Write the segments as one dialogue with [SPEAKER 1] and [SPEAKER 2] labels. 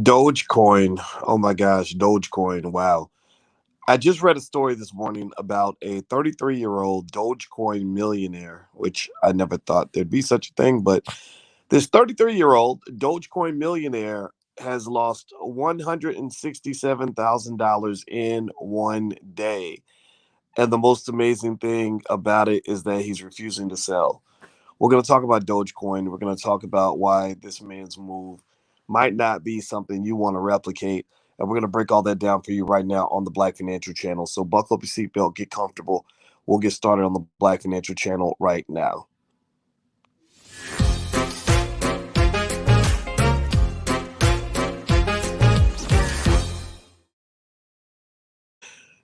[SPEAKER 1] Dogecoin. Oh my gosh, Dogecoin. Wow. I just read a story this morning about a 33-year-old Dogecoin millionaire, which I never thought there'd be such a thing. But this 33-year-old Dogecoin millionaire has lost $167,000 in one day. And the most amazing thing about it is that he's refusing to sell. We're going to talk about Dogecoin. We're going to talk about why this man's move might not be something you want to replicate. And we're going to break all that down for you right now on the Black Financial Channel. So buckle up your seatbelt, get comfortable. We'll get started on the Black Financial Channel right now.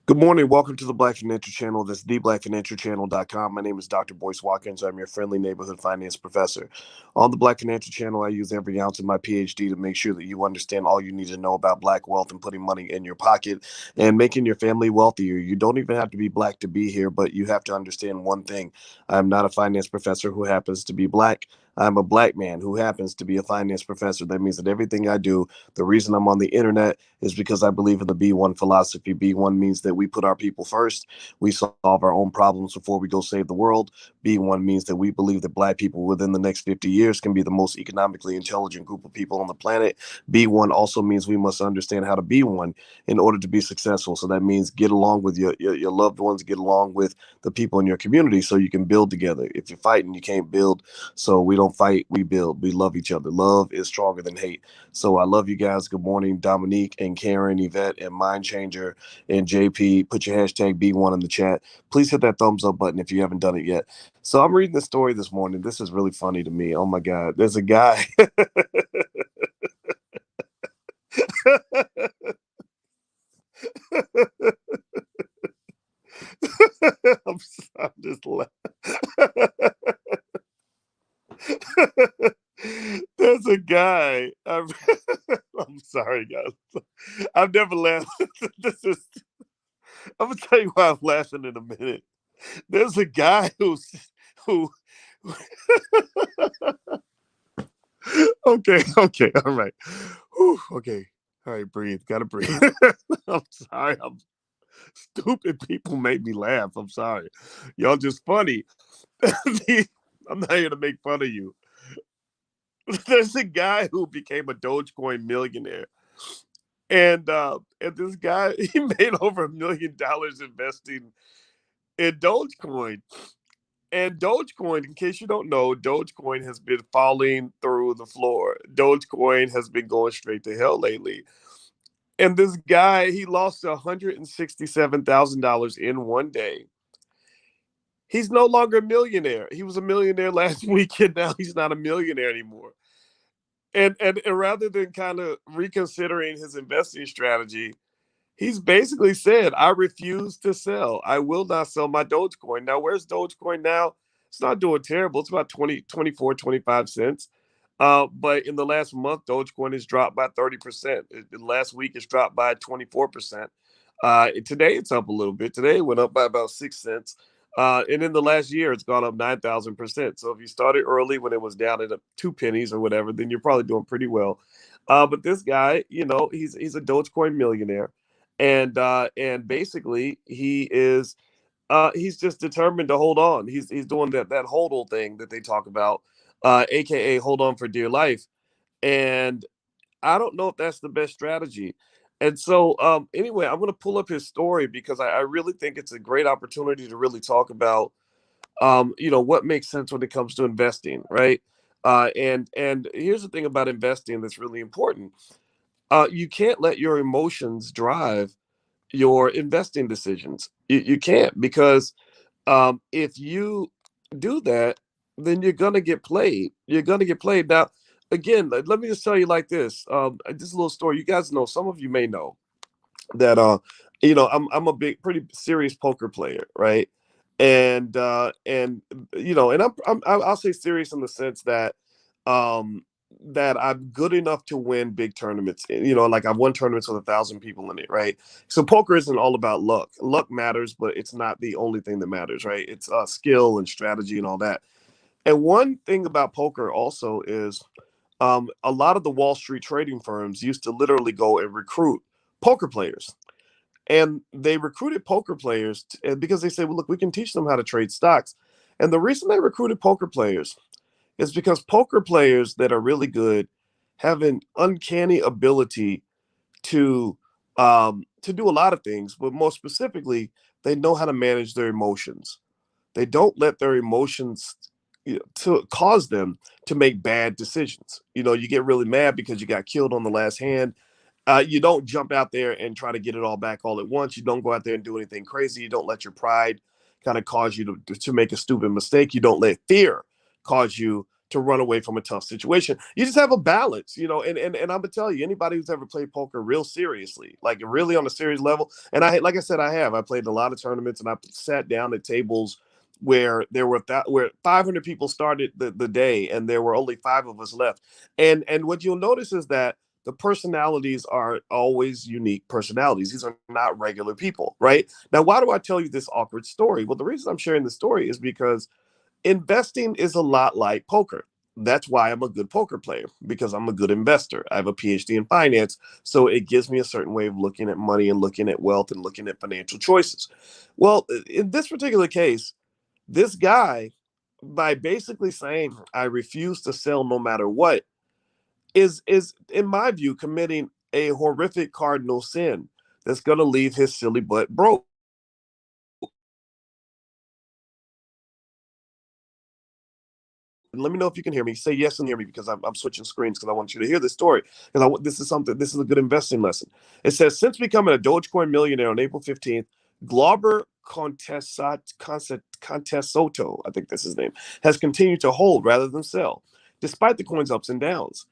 [SPEAKER 1] Good morning. Welcome to the Black Financial Channel. That's theblackfinancialchannel.com. My name is Dr. Boyce Watkins. I'm your friendly neighborhood finance professor. On the Black Financial Channel, I use every ounce of my PhD to make sure that you understand all you need to know about Black wealth and putting money in your pocket and making your family wealthier. You don't even have to be Black to be here, but you have to understand one thing. I'm not a finance professor who happens to be Black. I'm a Black man who happens to be a finance professor. That means that everything I do, the reason I'm on the internet is because I believe in the B1 philosophy. B1 means that we put our people first. We solve our own problems before we go save the world. B1 means that we believe that Black people within the next 50 years can be the most economically intelligent group of people on the planet. B1 also means we must understand how to be one in order to be successful. So that means get along with your loved ones, get along with the people in your community so you can build together. If you're fighting, you can't build. So we don't fight, we build. We love each other. Love is stronger than hate. So I love you guys. Good morning, Dominique and Karen, Yvette, and Mind Changer, and JP. Put your hashtag B1 in the chat. Please hit that thumbs up button if you haven't done it yet. So I'm reading the story this morning. This is really funny to me. Oh my God. There's a guy. I'm just laughing. There's a guy. I'm sorry, guys. I've never laughed. This is. I'm gonna tell you why I'm laughing in a minute. There's a guy who. Okay, all right. Whew, okay, all right. Breathe. Gotta breathe. I'm sorry. Stupid people make me laugh. I'm sorry. Y'all just funny. I'm not here to make fun of you. There's a guy who became a Dogecoin millionaire. And this guy, he made over $1 million investing in Dogecoin. And Dogecoin, in case you don't know, Dogecoin has been falling through the floor. Dogecoin has been going straight to hell lately. And this guy, he lost $167,000 in one day. He's no longer a millionaire. He was a millionaire last week, and now he's not a millionaire anymore. And rather than kind of reconsidering his investing strategy, he's basically said, I refuse to sell. I will not sell my Dogecoin. Now, where's Dogecoin now? It's not doing terrible. It's about 20, 24, 25 cents. But in the last month, Dogecoin has dropped by 30%. Last week, it's dropped by 24%. Today, it's up a little bit. Today, it went up by about 6 cents. And in the last year, it's gone up 9,000%. So if you started early when it was down at 2 pennies or whatever, then you're probably doing pretty well. But this guy, he's a Dogecoin millionaire. And basically he's just determined to hold on. He's doing that hodl thing that they talk about, aka hold on for dear life. And I don't know if that's the best strategy. And so anyway, I'm going to pull up his story because I really think it's a great opportunity to really talk about what makes sense when it comes to investing, right? And here's the thing about investing that's really important. You can't let your emotions drive your investing decisions. You can't, because if you do that, then you're gonna get played. You're gonna get played. Now, again, let me just tell you like this. This little story. You guys know. Some of you may know that. I'm a pretty serious poker player, right? And I'll say serious in the sense that um that I'm good enough to win big tournaments. Like I've won tournaments with 1,000 people in it, right? So poker isn't all about luck. Luck matters, but it's not the only thing that matters, right? It's skill and strategy and all that. And one thing about poker also is A lot of the Wall Street trading firms used to literally go and recruit poker players. And they recruited poker players because they said, well, look, we can teach them how to trade stocks. And the reason they recruited poker players is because poker players that are really good have an uncanny ability to to do a lot of things, but more specifically, they know how to manage their emotions. They don't let their emotions to cause them to make bad decisions. You get really mad because you got killed on the last hand. You don't jump out there and try to get it all back all at once. You don't go out there and do anything crazy. You don't let your pride kind of cause you to make a stupid mistake. You don't let fear cause you to run away from a tough situation. You just have a balance, and I'm gonna tell you, anybody who's ever played poker real seriously, like really on a serious level, and like I said, I played in a lot of tournaments, and I sat down at tables where where 500 people started the day, and there were only 5 of us left. And what you'll notice is that the personalities are always unique personalities. These are not regular people, right? Now, why do I tell you this awkward story? Well, the reason I'm sharing the story is because investing is a lot like poker. That's why I'm a good poker player, because I'm a good investor. I have a PhD in finance, so it gives me a certain way of looking at money and looking at wealth and looking at financial choices. Well, in this particular case, this guy, by basically saying, I refuse to sell no matter what, is in my view committing a horrific cardinal sin that's going to leave his silly butt broke. And let me know if you can hear me. Say yes and hear me, because I'm switching screens because I want you to hear this story, because this is a good investing lesson. It says, since becoming a Dogecoin millionaire on April 15th, Glauber Contesoto, I think that's his name, has continued to hold rather than sell, despite the coin's ups and downs.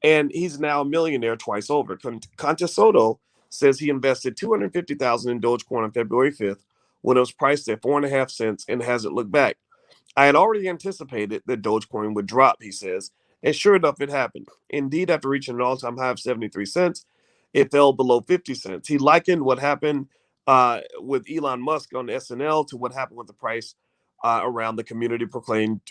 [SPEAKER 1] And he's now a millionaire twice over. Contesoto says he invested 250,000 in Dogecoin on February 5th when it was priced at 4.5 cents and hasn't looked back. I had already anticipated that Dogecoin would drop, he says, and sure enough, it happened. Indeed, after reaching an all-time high of 73 cents, it fell below 50 cents. He likened what happened with Elon Musk on SNL to what happened with the price around the community proclaimed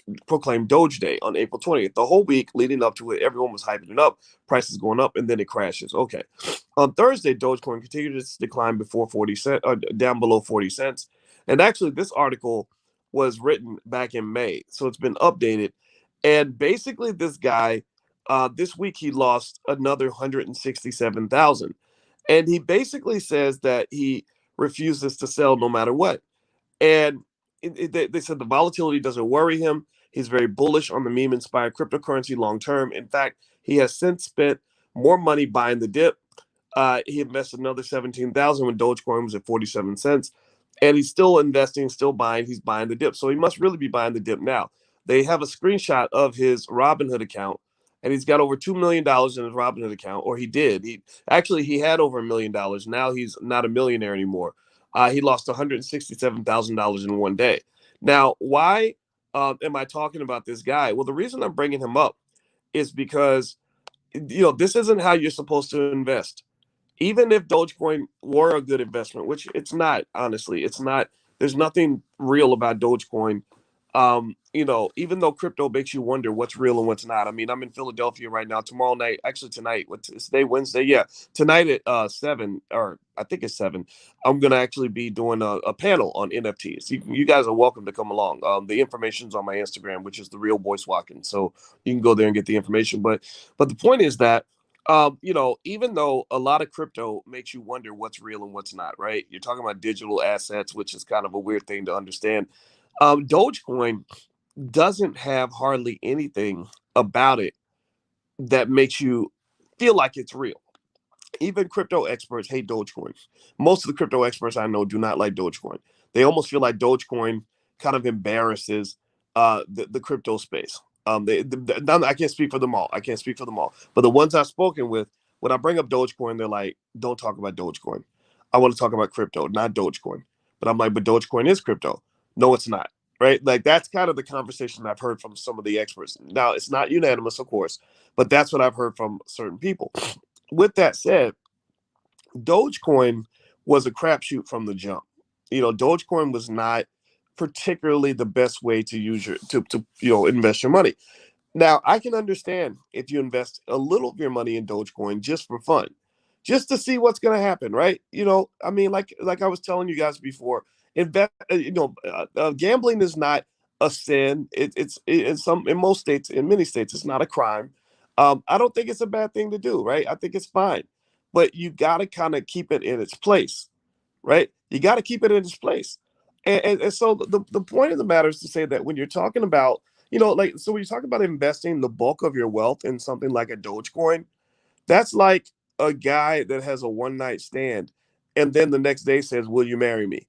[SPEAKER 1] Doge Day on April 20th. The whole week leading up to it, everyone was hyping it up, prices going up, and then it crashes. Okay. On Thursday, Dogecoin continued its decline before 40 cents, down below 40 cents. And actually, this article was written back in May, so it's been updated. And basically, this guy, this week he lost another 167,000, and he basically says that he refuses to sell no matter what. And they said the volatility doesn't worry him. He's very bullish on the meme-inspired cryptocurrency long term. In fact, he has since spent more money buying the dip. He invested another 17,000 when Dogecoin was at 47 cents, and he's still investing, still buying. He's buying the dip, so he must really be buying the dip now. They have a screenshot of his Robinhood account, and he's got over $2 million in his Robinhood account, or he did. He had over $1 million. Now he's not a millionaire anymore. He lost $167,000 in one day. Now, why am I talking about this guy? Well, the reason I'm bringing him up is because this isn't how you're supposed to invest. Even if Dogecoin were a good investment, which it's not, honestly, it's not. There's nothing real about Dogecoin. Even though crypto makes you wonder what's real and what's not. I mean, I'm in Philadelphia right now. Tomorrow night, actually tonight, what's today, Wednesday? Yeah, tonight at 7, or I think it's 7. I'm gonna actually be doing a panel on NFTs. You guys are welcome to come along. The information's on my Instagram, which is the real Boyce Watkins. So you can go there and get the information. But the point is that even though a lot of crypto makes you wonder what's real and what's not, right? You're talking about digital assets, which is kind of a weird thing to understand. Dogecoin doesn't have hardly anything about it that makes you feel like it's real. Even crypto experts hate Dogecoin. Most of the crypto experts I know do not like Dogecoin. They almost feel like Dogecoin kind of embarrasses the crypto space. I can't speak for them all. I can't speak for them all. But the ones I've spoken with, when I bring up Dogecoin, they're like, don't talk about Dogecoin. I want to talk about crypto, not Dogecoin. But I'm like, but Dogecoin is crypto. No, it's not. Right? Like, that's kind of the conversation I've heard from some of the experts. Now, it's not unanimous, of course, but that's what I've heard from certain people. With that said, Dogecoin was a crapshoot from the jump. Dogecoin was not particularly the best way to use your to invest your money. Now, I can understand if you invest a little of your money in Dogecoin just for fun, just to see what's going to happen, right? I mean, like I was telling you guys before, gambling is not a sin. In most states, in many states, it's not a crime. I don't think it's a bad thing to do, right? I think it's fine, but you got to kind of keep it in its place, right? You got to keep it in its place. And so the point of the matter is to say that when you're talking about, so when you talk about investing the bulk of your wealth in something like a Dogecoin, that's like a guy that has a one night stand and then the next day says, "Will you marry me?"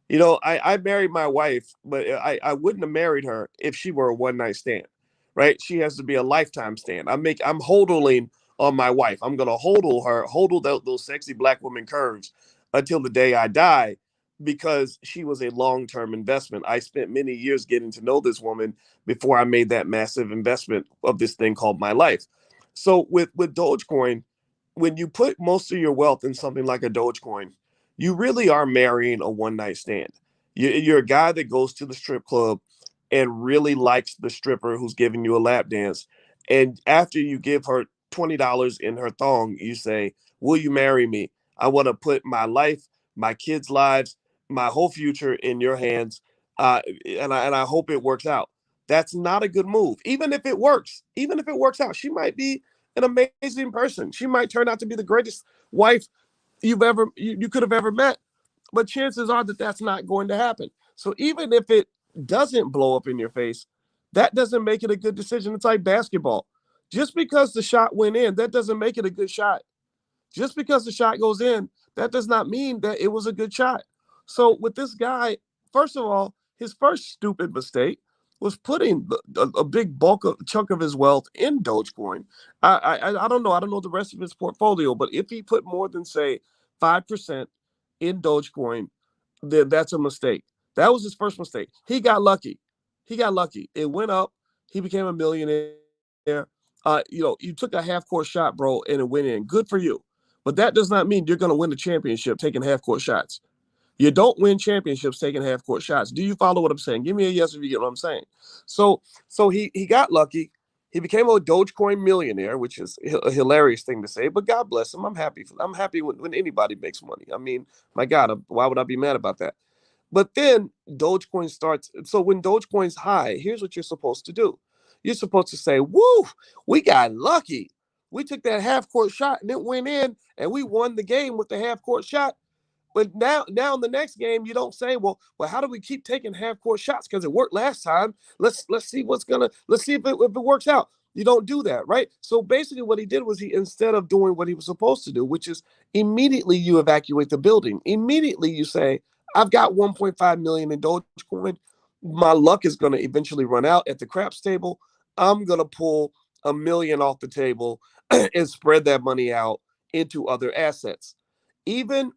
[SPEAKER 1] I married my wife, but I wouldn't have married her if she were a one night stand, right? She has to be a lifetime stand. I'm hodling on my wife. I'm gonna hodl her, hodl those sexy black woman curves until the day I die, because she was a long term investment. I spent many years getting to know this woman before I made that massive investment of this thing called my life. So with Dogecoin, when you put most of your wealth in something like a Dogecoin, you really are marrying a one night stand. You're a guy that goes to the strip club and really likes the stripper who's giving you a lap dance. And after you give her $20 in her thong, you say, "Will you marry me? I want to put my life, my kids' lives, my whole future in your hands. And I hope it works out." That's not a good move. Even if it works, even if it works out, she might be an amazing person. She might turn out to be the greatest wife you could have ever met, but chances are that that's not going to happen. So even if it doesn't blow up in your face, that doesn't make it a good decision. It's like basketball. Just because the shot went in, that doesn't make it a good shot. Just because the shot goes in, that does not mean that it was a good shot. So with this guy, first of all, his first stupid mistake was putting a big chunk of his wealth in Dogecoin. I don't know. I don't know the rest of his portfolio, but if he put more than say 5% in Dogecoin, then that's a mistake. That was his first mistake. He got lucky. He got lucky. It went up. He became a millionaire. You took a half court shot, bro, and it went in. Good for you. But that does not mean you're going to win the championship taking half court shots. You don't win championships taking half court shots. Do you follow what I'm saying? Give me a yes if you get what I'm saying. So he got lucky. He became a Dogecoin millionaire, which is a hilarious thing to say, but God bless him. I'm happy when anybody makes money. I mean, my God, why would I be mad about that? But then Dogecoin starts. So when Dogecoin's high, here's what you're supposed to do. You're supposed to say, "Woo, we got lucky. We took that half court shot and it went in, and we won the game with the half court shot." But now in the next game, you don't say, well, how do we keep taking half court shots? Because it worked last time. Let's see let's see if it works out. You don't do that, right? So basically what he did was, he, instead of doing what he was supposed to do, which is immediately you evacuate the building. Immediately you say, "I've got 1.5 million in Dogecoin. My luck is going to eventually run out at the craps table. I'm going to pull a million off the table and spread that money out into other assets." Even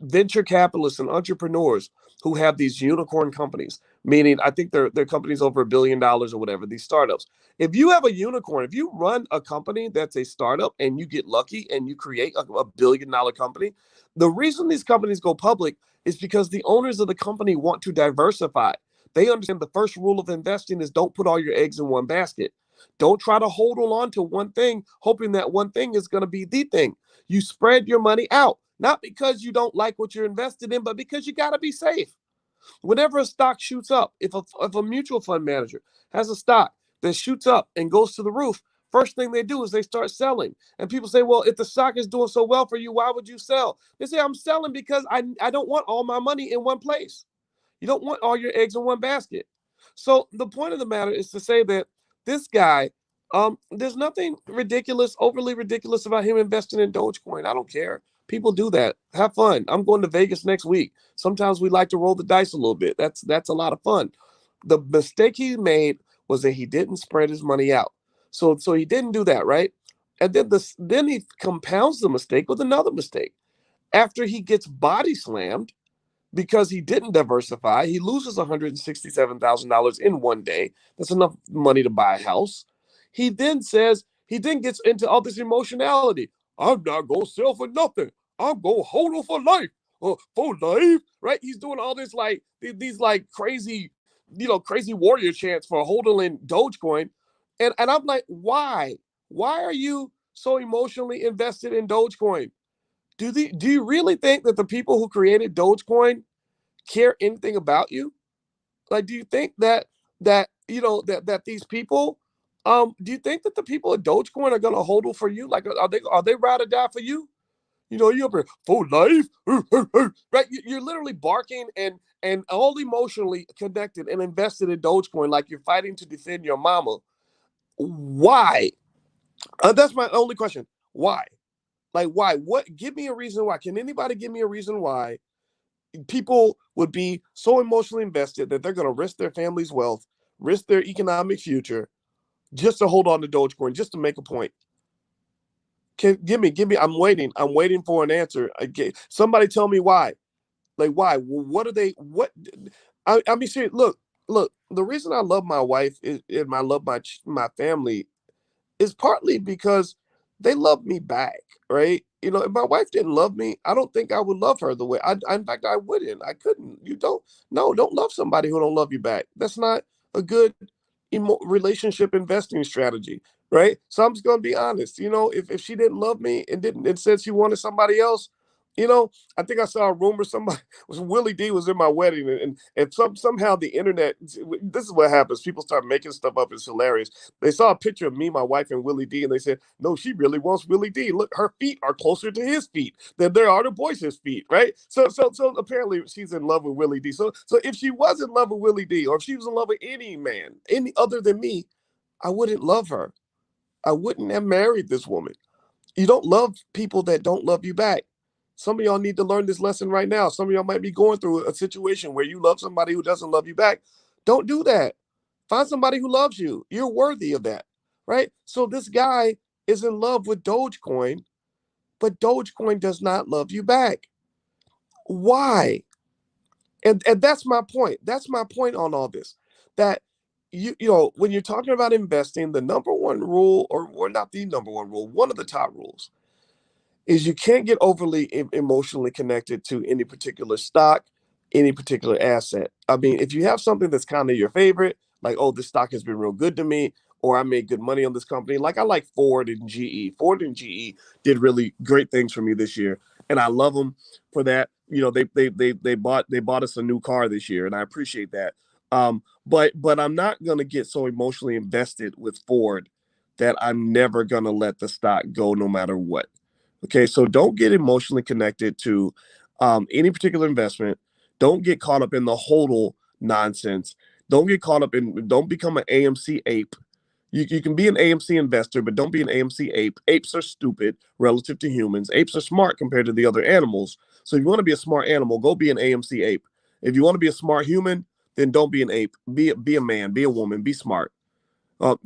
[SPEAKER 1] venture capitalists and entrepreneurs who have these unicorn companies, meaning I think they're companies over $1 billion or whatever, these startups. If you have a unicorn, if you run a company that's a startup and you get lucky and you create a $1 billion company, the reason these companies go public is because the owners of the company want to diversify. They understand the first rule of investing is don't put all your eggs in one basket. Don't try to hold on to one thing, hoping that one thing is going to be the thing. You spread your money out, not because you don't like what you're invested in, but because you got to be safe. Whenever a stock shoots up, if a mutual fund manager has a stock that shoots up and goes to the roof, first thing they do is they start selling. And people say, "Well, if the stock is doing so well for you, why would you sell?" They say, "I'm selling because I don't want all my money in one place." You don't want all your eggs in one basket. So the point of the matter is to say that this guy, there's nothing ridiculous, overly ridiculous about him investing in Dogecoin. I don't care. People do that. Have fun. I'm going to Vegas next week. Sometimes we like to roll the dice a little bit. That's a lot of fun. The mistake he made was that he didn't spread his money out. So he didn't do that, right? And then he compounds the mistake with another mistake. After he gets body slammed because he didn't diversify. He loses $167,000 in one day. That's enough money to buy a house. He then gets into all this emotionality. "I'm not going to sell for nothing. I'm going to hold on for life." Right? He's doing all this these like crazy, crazy warrior chants for holding in Dogecoin. And I'm like, why? Why are you so emotionally invested in Dogecoin? Do you really think that the people who created Dogecoin care anything about you? Like, do you think that that these people, do you think that the people at Dogecoin are gonna hodl for you? Like, are they ride or die for you? You up here for life, right? You're literally barking and all emotionally connected and invested in Dogecoin, like you're fighting to defend your mama. Why? That's my only question. Why? Like, why? What? Give me a reason why. Can anybody give me a reason why people would be so emotionally invested that they're going to risk their family's wealth, risk their economic future, just to hold on to Dogecoin, just to make a point? Give me. I'm waiting. I'm waiting for an answer. Somebody tell me why. Like, why? What are they? What? I mean, seriously, look. The reason I love my wife and I love my family is partly because they love me back, right? If my wife didn't love me, I don't think I would love her the way in fact, I wouldn't. I couldn't. You don't. No, don't love somebody who don't love you back. That's not a good relationship investing strategy, right? So I'm just gonna be honest. If she didn't love me and said she wanted somebody else, I think I saw a rumor somebody was Willie D was in my wedding, and somehow the internet. This is what happens. People start making stuff up. It's hilarious. They saw a picture of me, my wife, and Willie D, and they said, "No, she really wants Willie D. Look, her feet are closer to his feet than there are to Boyce's feet, right?" So apparently she's in love with Willie D. So if she was in love with Willie D, or if she was in love with any man, any other than me, I wouldn't love her. I wouldn't have married this woman. You don't love people that don't love you back. Some of y'all need to learn this lesson right now. Some of y'all might be going through a situation where you love somebody who doesn't love you back. Don't do that. Find somebody who loves you. You're worthy of that, right? So this guy is in love with Dogecoin, but Dogecoin does not love you back. Why? And that's my point. That's my point on all this. That when you're talking about investing, the number one rule, or not the number one rule, one of the top rules is you can't get overly emotionally connected to any particular stock, any particular asset. I mean, if you have something that's kind of your favorite, like, oh, this stock has been real good to me, or I made good money on this company. Like, I like Ford and GE. Ford and GE did really great things for me this year, and I love them for that. They bought us a new car this year, and I appreciate that. But I'm not gonna get so emotionally invested with Ford that I'm never gonna let the stock go no matter what. Okay, so don't get emotionally connected to any particular investment. Don't get caught up in the hodl nonsense. Don't become an AMC ape. You can be an AMC investor, but don't be an AMC ape. Apes are stupid relative to humans. Apes are smart compared to the other animals. So if you want to be a smart animal, go be an AMC ape. If you want to be a smart human, then don't be an ape. Be a man, be a woman, be smart.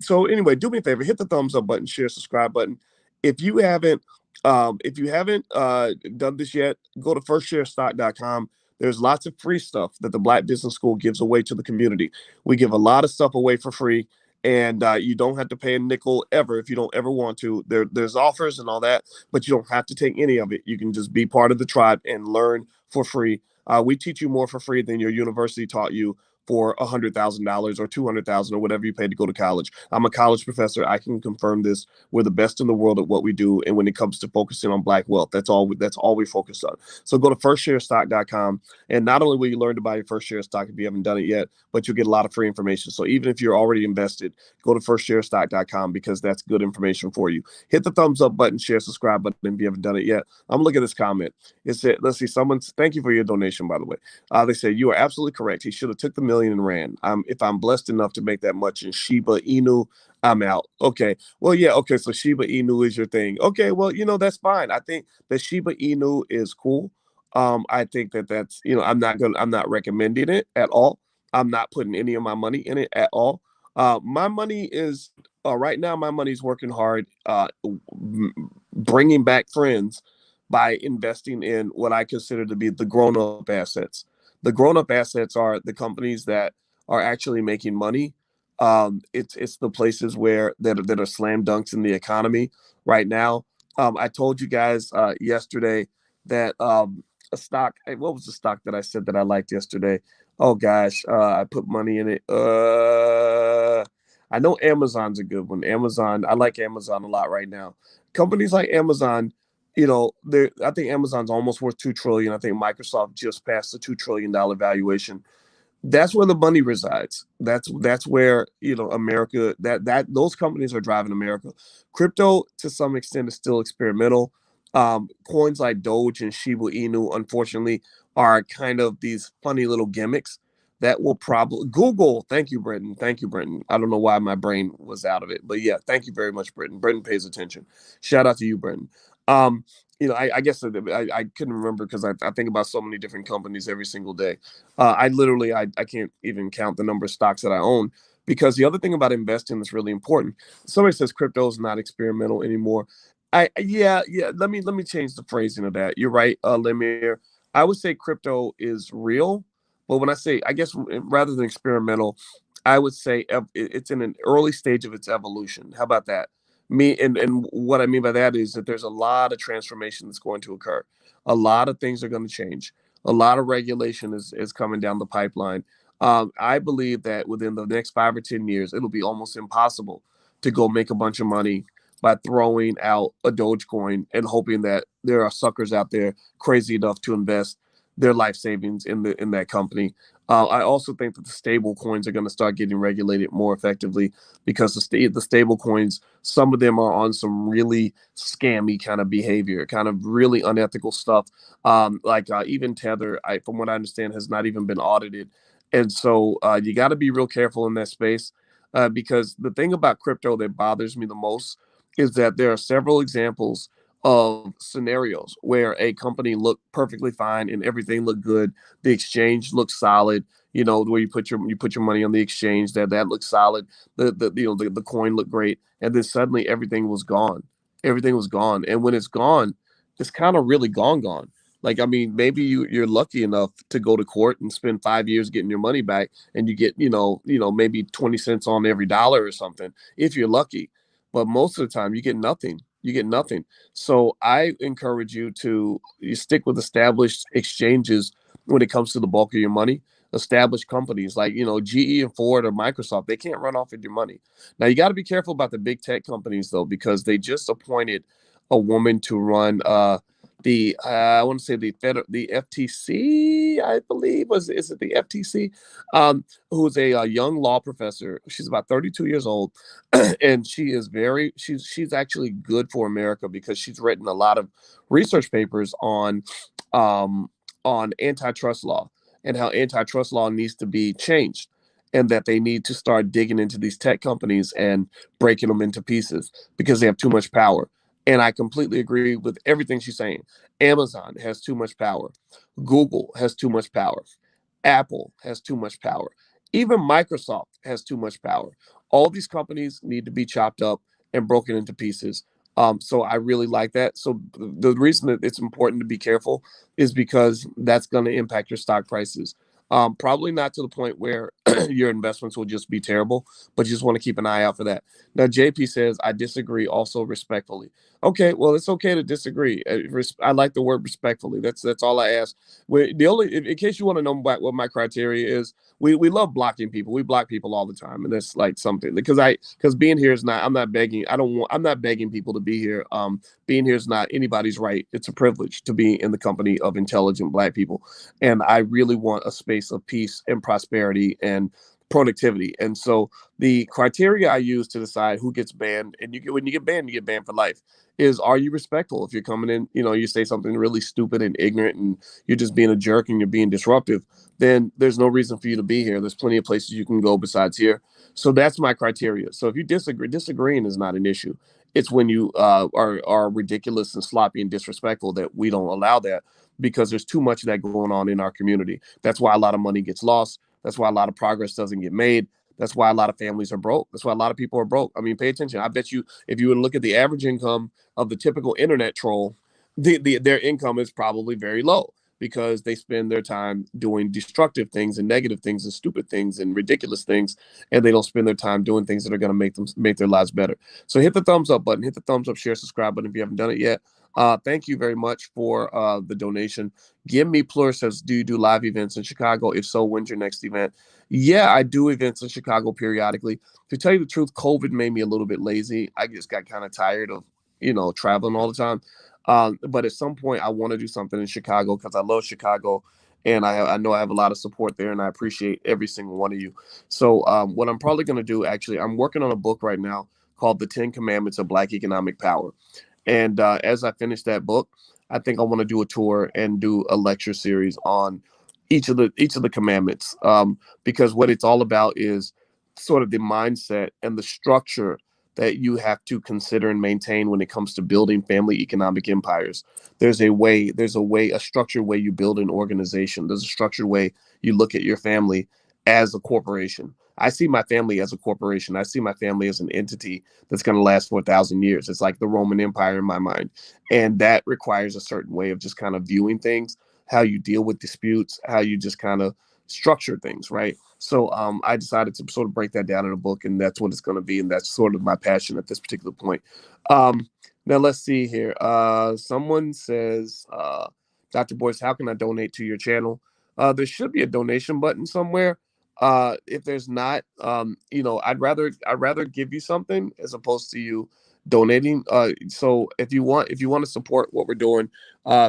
[SPEAKER 1] So anyway, do me a favor, hit the thumbs up button, share, subscribe button. If you haven't, done this yet, go to firstsharestock.com. There's lots of free stuff that the Black Business School gives away to the community. We give a lot of stuff away for free, and you don't have to pay a nickel ever if you don't ever want to. There's offers and all that, but you don't have to take any of it. You can just be part of the tribe and learn for free. We teach you more for free than your university taught you for $100,000 or $200,000 or whatever you paid to go to college. I'm a college professor. I can confirm this. We're the best in the world at what we do. And when it comes to focusing on Black wealth, that's all we focus on. So go to firstsharestock.com. And not only will you learn to buy your first share of stock if you haven't done it yet, but you'll get a lot of free information. So even if you're already invested, go to firstsharestock.com because that's good information for you. Hit the thumbs up button, share, subscribe button if you haven't done it yet. I'm looking at this comment. It said, let's see, thank you for your donation, by the way. They say, you are absolutely correct. He should have took the million and ran. If I'm blessed enough to make that much in Shiba Inu, I'm out. Okay. Well, yeah. Okay. So Shiba Inu is your thing. Okay. Well, that's fine. I think that Shiba Inu is cool. I think that's, I'm not recommending it at all. I'm not putting any of my money in it at all. My money is, right now, my money's working hard, bringing back friends by investing in what I consider to be the grown-up assets. The grown-up assets are the companies that are actually making money. It's the places that are slam dunks in the economy right now. I told you guys yesterday that a stock. What was the stock that I said that I liked yesterday? Oh gosh, I put money in it. I know Amazon's a good one. Amazon, I like Amazon a lot right now. Companies like Amazon, I think Amazon's almost worth 2 trillion. I think Microsoft just passed the $2 trillion valuation. That's where the money resides. That's where America, that those companies are driving America. Crypto to some extent is still experimental. Coins like Doge and Shiba Inu, unfortunately, are kind of these funny little gimmicks that will probably Google. Thank you, Britton. Thank you, Britton. I don't know why my brain was out of it, but yeah, thank you very much, Britton. Britton pays attention. Shout out to you, Britton. Um, I guess I couldn't remember because I think about so many different companies every single day. I can't even count the number of stocks that I own, because the other thing about investing that's really important. Somebody says crypto is not experimental anymore. Yeah. Let me change the phrasing of that. You're right, Lemire. I would say crypto is real, but when I say, I guess rather than experimental, I would say it's in an early stage of its evolution. How about that? And what I mean by that is that there's a lot of transformation that's going to occur. A lot of things are going to change. A lot of regulation is coming down the pipeline. I believe that within the next 5 or 10 years, it'll be almost impossible to go make a bunch of money by throwing out a Dogecoin and hoping that there are suckers out there crazy enough to invest their life savings in that company. I also think that the stable coins are going to start getting regulated more effectively, because the stable coins, some of them are on some really scammy kind of behavior, kind of really unethical stuff. Like even Tether, from what I understand, has not even been audited, and so you got to be real careful in that space, because the thing about crypto that bothers me the most is that there are several examples of scenarios where a company looked perfectly fine and everything looked good. The exchange looks solid. Where you put your money on the exchange, that looks solid. The coin looked great, and then suddenly everything was gone. Everything was gone, and when it's gone, it's kind of really gone. Like, I mean, maybe you're lucky enough to go to court and spend 5 years getting your money back, and you get maybe 20 cents on every dollar or something if you're lucky. But most of the time, you get nothing. You get nothing. So I encourage you stick with established exchanges when it comes to the bulk of your money. Established companies like GE and Ford or Microsoft, they can't run off with your money. Now you got to be careful about the big tech companies though, because they just appointed a woman to run the I want to say the FTC, I believe, is it the FTC, who's a young law professor. She's about 32 years old, and she's actually good for America, because she's written a lot of research papers on antitrust law, and how antitrust law needs to be changed, and that they need to start digging into these tech companies and breaking them into pieces because they have too much power. And I completely agree with everything she's saying. Amazon has too much power. Google has too much power. Apple has too much power. Even Microsoft has too much power. All these companies need to be chopped up and broken into pieces. So I really like that. So the reason that it's important to be careful is because that's going to impact your stock prices. Probably not to the point where your investments will just be terrible, but you just want to keep an eye out for that. Now, JP says, I disagree also respectfully. Okay, well, it's okay to disagree. I like the word respectfully. That's all I ask. In case you want to know what my criteria is, we love blocking people. We block people all the time, and that's like something, because being here is not. I'm not begging. I'm not begging people to be here. Being here is not anybody's right. It's a privilege to be in the company of intelligent Black people, and I really want a space of peace and prosperity and productivity. And so the criteria I use to decide who gets banned, and when you get banned for life, is, are you respectful? If you're coming in, you say something really stupid and ignorant, and you're just being a jerk and you're being disruptive, then there's no reason for you to be here. There's plenty of places you can go besides here. So that's my criteria. So if you disagreeing is not an issue. It's when you are ridiculous and sloppy and disrespectful that we don't allow that, because there's too much of that going on in our community. That's why a lot of money gets lost. That's why a lot of progress doesn't get made. That's why a lot of families are broke. That's why a lot of people are broke. I mean, pay attention. I bet you, if you would look at the average income of the typical internet troll, their income is probably very low, because they spend their time doing destructive things and negative things and stupid things and ridiculous things, and they don't spend their time doing things that are going to make their lives better. So hit the thumbs up button, hit the thumbs up, share, subscribe button if you haven't done it yet. Thank you very much for the donation. Give Me Plur says, do you do live events in Chicago? If so, when's your next event? Yeah, I do events in Chicago periodically. To tell you the truth, COVID made me a little bit lazy. I just got kind of tired of, traveling all the time. But at some point, I want to do something in Chicago because I love Chicago, and I know I have a lot of support there, and I appreciate every single one of you. So, what I'm probably going to do, actually, I'm working on a book right now called The 10 Commandments of Black Economic Power. And as I finish that book, I think I want to do a tour and do a lecture series on each of the commandments, because what it's all about is sort of the mindset and the structure that you have to consider and maintain when it comes to building family economic empires. A structured way you build an organization. There's a structured way you look at your family as a corporation. I see my family as a corporation. I see my family as an entity that's going to last for 1,000 years. It's like the Roman Empire in my mind. And that requires a certain way of just kind of viewing things, how you deal with disputes, how you just kind of structure things, right? So I decided to sort of break that down in a book, and that's what it's going to be. And that's sort of my passion at this particular point. Um, Now, let's see here. Someone says, Dr. Boyce, how can I donate to your channel? There should be a donation button somewhere. If there's not, I'd rather give you something as opposed to you donating. So if you want to support what we're doing,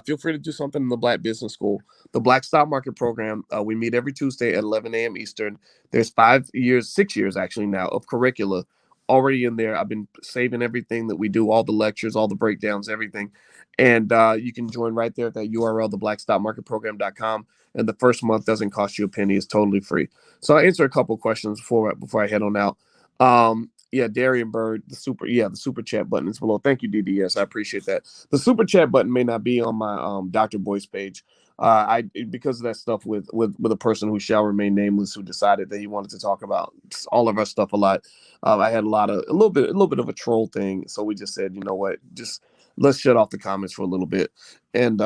[SPEAKER 1] feel free to do something in the Black Business School, the Black Stock Market Program. We meet every Tuesday at 11 a.m. Eastern. There's 5 years, 6 years actually now of curricula already in there. I've been saving everything that we do, all the lectures, all the breakdowns, everything. And you can join right there at that URL, theblackstockmarketprogram.com. And the first month doesn't cost you a penny. It's totally free. So I'll answer a couple questions before I head on out. Yeah, Darian Bird, the super chat button is below. Thank you, DDS. I appreciate that. The super chat button may not be on my Dr. Boyce page. Because of that stuff with a person who shall remain nameless, who decided that he wanted to talk about all of our stuff a lot. I had a little bit of a troll thing, so we just said, you know what, just let's shut off the comments for a little bit, and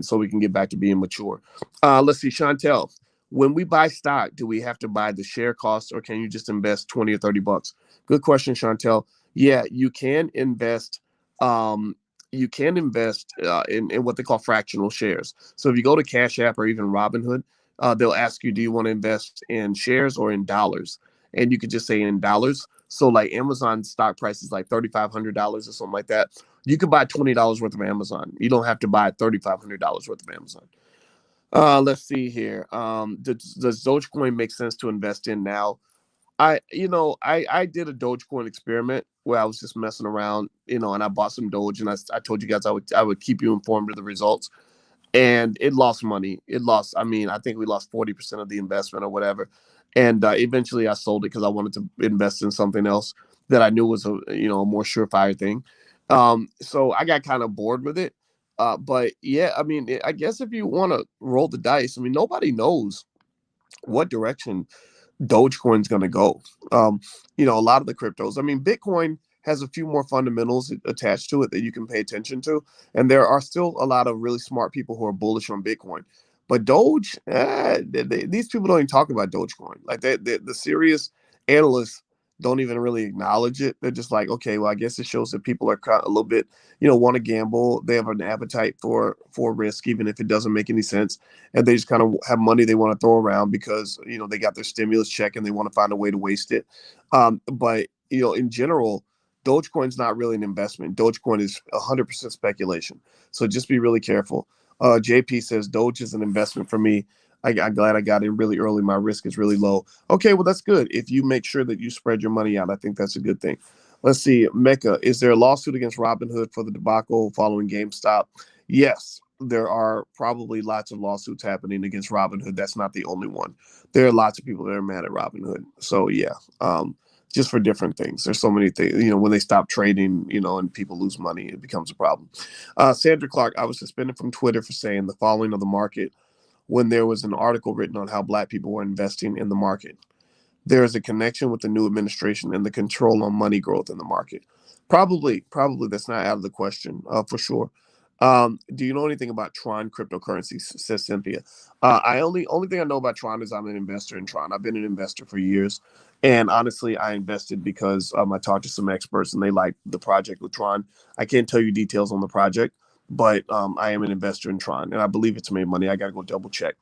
[SPEAKER 1] so we can get back to being mature. Let's see, Chantel. When we buy stock, do we have to buy the share cost, or can you just invest 20 or 30 bucks? Good question, Chantel. Yeah, you can invest. In what they call fractional shares. So if you go to Cash App or even Robinhood, they'll ask you, do you want to invest in shares or in dollars? And you could just say in dollars. So like Amazon stock price is like $3,500 or something like that. You could buy $20 worth of Amazon. You don't have to buy $3,500 worth of Amazon. Let's see here. Does Dogecoin make sense to invest in now? I did a Dogecoin experiment where I was just messing around, and I bought some Doge, and I told you guys I would keep you informed of the results, and it lost money. I mean, I think we lost 40% of the investment or whatever, and eventually I sold it because I wanted to invest in something else that I knew was a more surefire thing. So I got kind of bored with it. But yeah, I mean, I guess if you want to roll the dice, I mean, nobody knows what direction Dogecoin's going to go. A lot of the cryptos. I mean, Bitcoin has a few more fundamentals attached to it that you can pay attention to, and there are still a lot of really smart people who are bullish on Bitcoin. But Doge, these people don't even talk about Dogecoin. Like the serious analysts don't even really acknowledge it. They're just like, okay, well, I guess it shows that people are kind of a little bit, want to gamble. They have an appetite for risk, even if it doesn't make any sense, and they just kind of have money they want to throw around because they got their stimulus check and they want to find a way to waste it. But in general, Dogecoin's not really an investment. Dogecoin is 100% speculation. So just be really careful. JP says Doge is an investment for me. I'm glad I got in really early. My risk is really low. Okay, well, that's good. If you make sure that you spread your money out, I think that's a good thing. Let's see. Mecca, is there a lawsuit against Robinhood for the debacle following GameStop? Yes, there are probably lots of lawsuits happening against Robinhood. That's not the only one. There are lots of people that are mad at Robinhood. So, yeah, just for different things. There's so many things, when they stop trading, and people lose money, it becomes a problem. Sandra Clark, I was suspended from Twitter for saying the following of the market when there was an article written on how Black people were investing in the market. There is a connection with the new administration and the control on money growth in the market. Probably that's not out of the question, for sure. Do you know anything about Tron cryptocurrency? Says Cynthia. Only thing I know about Tron is I'm an investor in Tron. I've been an investor for years, and honestly, I invested because I talked to some experts and they liked the project with Tron. I can't tell you details on the project, but I am an investor in Tron, and I believe it's made money. I got to go double check.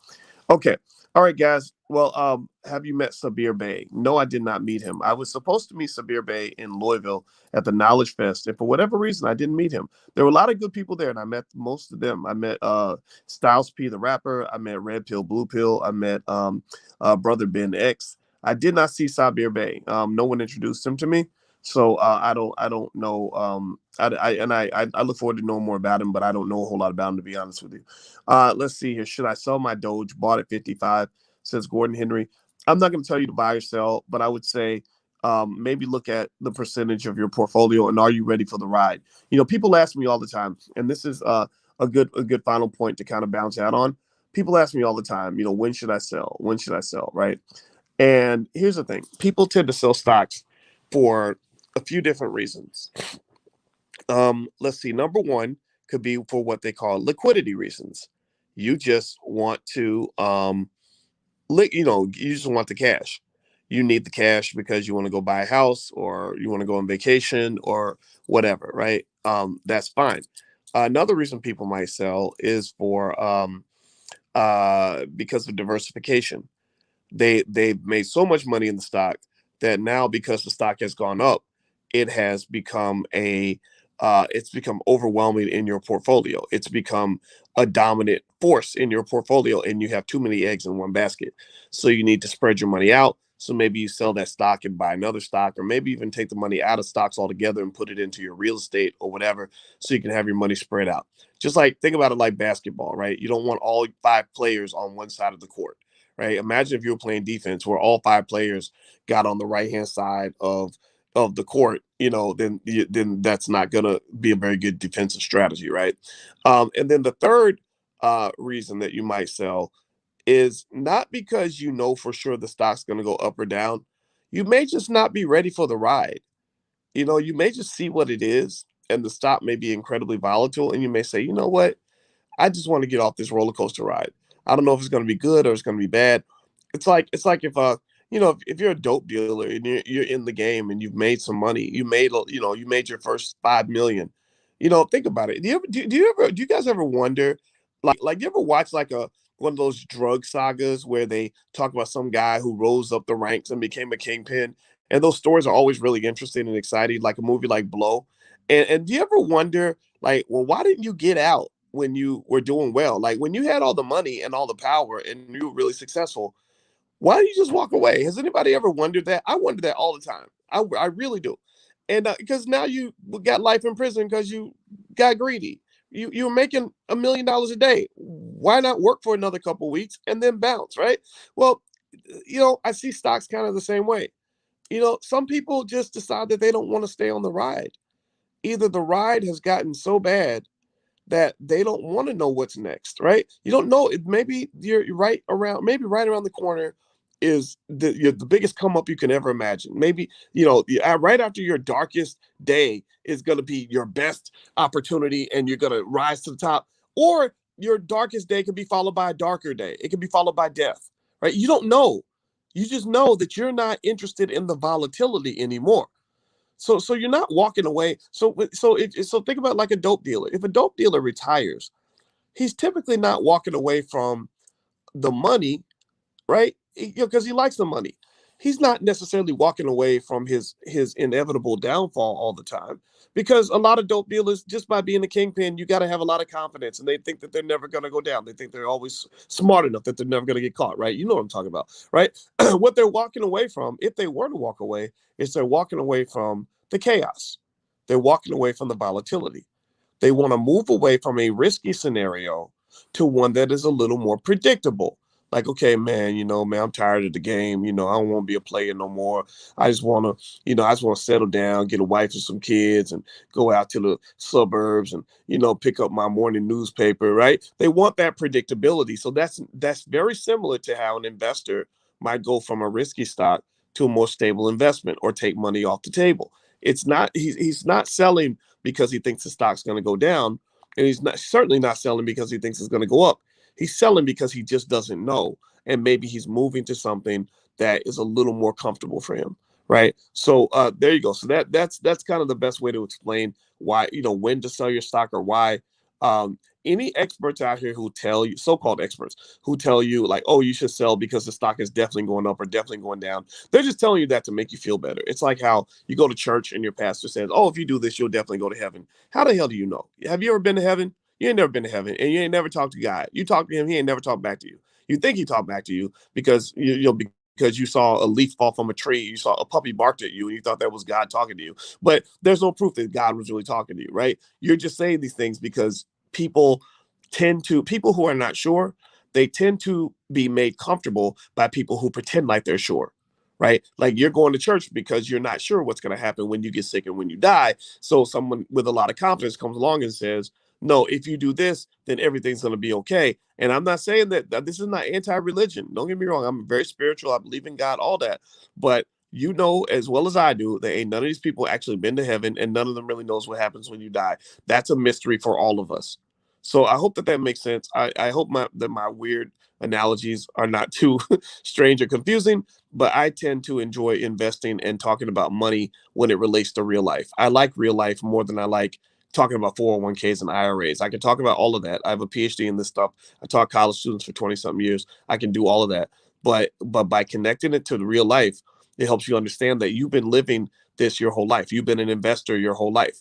[SPEAKER 1] Okay. All right, guys. Well, have you met Sabir Bey? No, I did not meet him. I was supposed to meet Sabir Bey in Louisville at the Knowledge Fest, and for whatever reason, I didn't meet him. There were a lot of good people there, and I met most of them. I met Styles P, the rapper. I met Red Pill, Blue Pill. I met Brother Ben X. I did not see Sabir Bey. No one introduced him to me, so I don't know. I look forward to knowing more about him, but I don't know a whole lot about him, to be honest with you. Let's see here. Should I sell my Doge? Bought at 55, says Gordon Henry. I'm not going to tell you to buy or sell, but I would say maybe look at the percentage of your portfolio and are you ready for the ride? You know, people ask me all the time, and this is a good final point to kind of bounce out on. People ask me all the time, you know, when should I sell? When should I sell? Right. And here's the thing: people tend to sell stocks for a few different reasons. Let's see. Number one could be for what they call liquidity reasons. You just want to, you just want the cash. You need the cash because you want to go buy a house or you want to go on vacation or whatever, right? That's fine. Another reason people might sell is for because of diversification. They've made so much money in the stock that now, because the stock has gone up, it has become it's become overwhelming in your portfolio. It's become a dominant force in your portfolio, and you have too many eggs in one basket. So you need to spread your money out. So maybe you sell that stock and buy another stock, or maybe even take the money out of stocks altogether and put it into your real estate or whatever, so you can have your money spread out. Just like, think about it like basketball, right? You don't want all five players on one side of the court, right? Imagine if you were playing defense where all five players got on the right hand side of the court, then that's not gonna be a very good defensive strategy, right? And then the third reason that you might sell is not because you know for sure the stock's gonna go up or down. You may just not be ready for the ride. You know, you may just see what it is, and the stock may be incredibly volatile, and you may say, you know what, I just want to get off this roller coaster ride. I don't know if it's going to be good or it's going to be bad. It's like if if you're a dope dealer and you're in the game and you've made some money, you made your first 5 million. Think about it. Do you guys ever wonder, like you ever watch like a one of those drug sagas where they talk about some guy who rose up the ranks and became a kingpin, and those stories are always really interesting and exciting, like a movie like Blow. And do you ever wonder, like, well, why didn't you get out when you were doing well? Like when you had all the money and all the power and you were really successful, why don't you just walk away? Has anybody ever wondered that? I wonder that all the time. I really do. And because now you got life in prison because you got greedy. You were making $1 million a day. Why not work for another couple weeks and then bounce, right? Well, I see stocks kind of the same way. Some people just decide that they don't want to stay on the ride. Either the ride has gotten so bad that they don't want to know what's next, right? You don't know. Maybe you're right around the corner is the biggest come up you can ever imagine. Maybe, right after your darkest day is going to be your best opportunity and you're going to rise to the top. Or your darkest day could be followed by a darker day. It could be followed by death, right? You don't know. You just know that you're not interested in the volatility anymore. So you're not walking away. So think about like a dope dealer. If a dope dealer retires, he's typically not walking away from the money, right? Because he likes the money. He's not necessarily walking away from his inevitable downfall all the time, because a lot of dope dealers, just by being a kingpin, you got to have a lot of confidence, and they think that they're never going to go down. They think they're always smart enough that they're never going to get caught, right? You know what I'm talking about, right? What they're walking away from, if they were to walk away, is they're walking away from the chaos. They're walking away from the volatility. They want to move away from a risky scenario to one that is a little more predictable. Like, okay, man, man, I'm tired of the game. I don't want to be a player no more. I just want to settle down, get a wife and some kids, and go out to the suburbs and, pick up my morning newspaper, right? They want that predictability. So that's very similar to how an investor might go from a risky stock to a more stable investment or take money off the table. It's not, he's not selling because he thinks the stock's going to go down, and he's certainly not selling because he thinks it's going to go up. He's selling because he just doesn't know, and maybe he's moving to something that is a little more comfortable for him, right? So there you go. So that's kind of the best way to explain why, when to sell your stock, or why Any experts out here who tell you, so-called experts, who tell you like, oh, you should sell because the stock is definitely going up or definitely going down, they're just telling you that to make you feel better. It's like how you go to church and your pastor says, oh, if you do this, you'll definitely go to heaven. How the hell do you know? Have you ever been to heaven? You ain't never been to heaven, and you ain't never talked to God. You talk to him, he ain't never talked back to you. You think he talked back to you because because you saw a leaf fall from a tree, you saw a puppy barked at you, and you thought that was God talking to you. But there's no proof that God was really talking to you, right? You're just saying these things because people people who are not sure, they tend to be made comfortable by people who pretend like they're sure, right? Like you're going to church because you're not sure what's going to happen when you get sick and when you die. So someone with a lot of confidence comes along and says, no, if you do this, then everything's going to be okay. And I'm not saying that this is not anti-religion. Don't get me wrong. I'm very spiritual. I believe in God, all that. But you know as well as I do that ain't none of these people actually been to heaven, and none of them really knows what happens when you die. That's a mystery for all of us. So I hope that makes sense. I hope that my weird analogies are not too strange or confusing, but I tend to enjoy investing and talking about money when it relates to real life. I like real life more than I like talking about 401ks and IRAs. I can talk about all of that. I have a PhD in this stuff. I taught college students for 20 something years. I can do all of that. But by connecting it to the real life, it helps you understand that you've been living this your whole life. You've been an investor your whole life.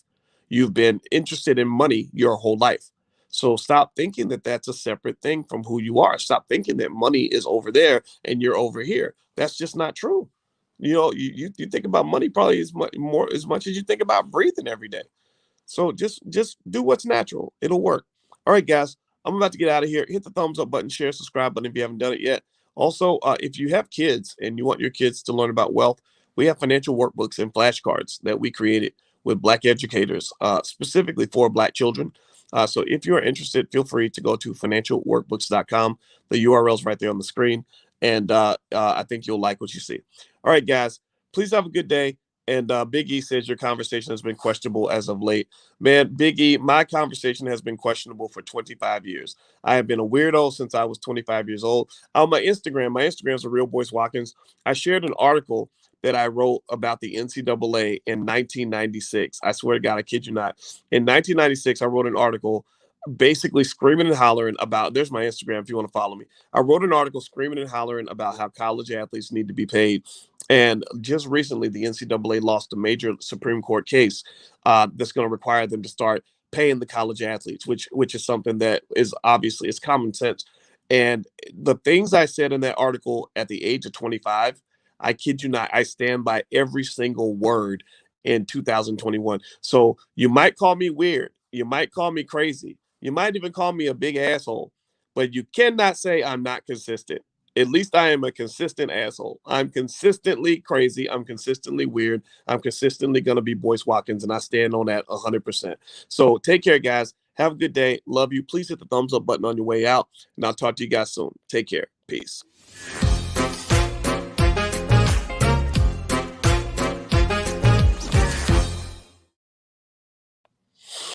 [SPEAKER 1] You've been interested in money your whole life. So stop thinking that that's a separate thing from who you are. Stop thinking that money is over there and you're over here. That's just not true. You know, you think about money probably as much as you think about breathing every day. So just do what's natural. It'll work. All right, guys. I'm about to get out of here. Hit the thumbs up button, share, subscribe button if you haven't done it yet. Also, if you have kids and you want your kids to learn about wealth, we have financial workbooks and flashcards that we created with Black educators, specifically for Black children. So if you're interested, feel free to go to financialworkbooks.com. The URL is right there on the screen. And I think you'll like what you see. All right, guys. Please have a good day. And Big E says your conversation has been questionable as of late. Man, Big E, my conversation has been questionable for 25 years. I have been a weirdo since I was 25 years old. On my Instagram is a Real Boyce Watkins. I shared an article that I wrote about the NCAA in 1996. I swear to God, I kid you not. In 1996, I wrote an article basically screaming and hollering about, there's my Instagram if you want to follow me. I wrote an article screaming and hollering about how college athletes need to be paid. And just recently, the NCAA lost a major Supreme Court case that's going to require them to start paying the college athletes, which is something that is obviously it's common sense. And the things I said in that article at the age of 25, I kid you not, I stand by every single word in 2021. So you might call me weird, you might call me crazy, you might even call me a big asshole, but you cannot say I'm not consistent. At least I am a consistent asshole. I'm consistently crazy. I'm consistently weird. I'm consistently going to be Boyce Watkins, and I stand on that 100%. So take care, guys. Have a good day. Love you. Please hit the thumbs up button on your way out, and I'll talk to you guys soon. Take care. Peace.